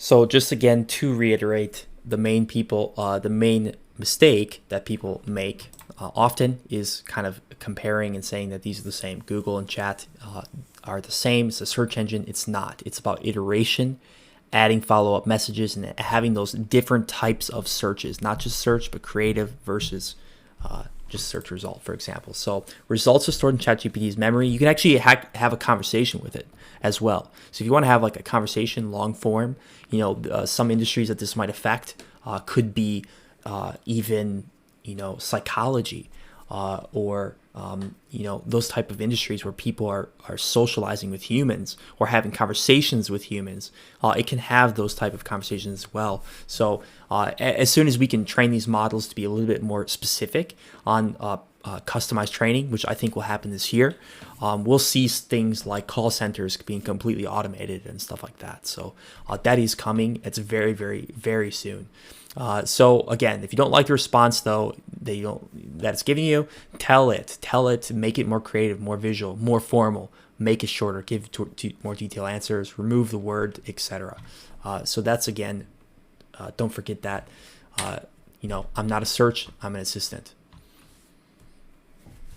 So just again to reiterate, the main mistake that people make often is kind of comparing and saying that these are the same. Google and Chat are the same. It's a search engine. It's not. It's about iteration, adding follow-up messages, and having those different types of searches, not just search, but creative versus just search result, for example. So results are stored in ChatGPT's memory. You can actually have a conversation with it as well. So if you want to have like a conversation, long form, some industries that this might affect could be even, psychology or, those type of industries where people are socializing with humans or having conversations with humans. It can have those type of conversations as well. So as soon as we can train these models to be a little bit more specific on customized training, which I think will happen this year, we'll see things like call centers being completely automated and stuff like that. So that is coming. It's very, very, very soon. So again, if you don't like the response though, that it's giving you, tell it, make it more creative, more visual, more formal, make it shorter, give more detailed answers, remove the word, etc. So that's again, don't forget that, I'm not a search, I'm an assistant.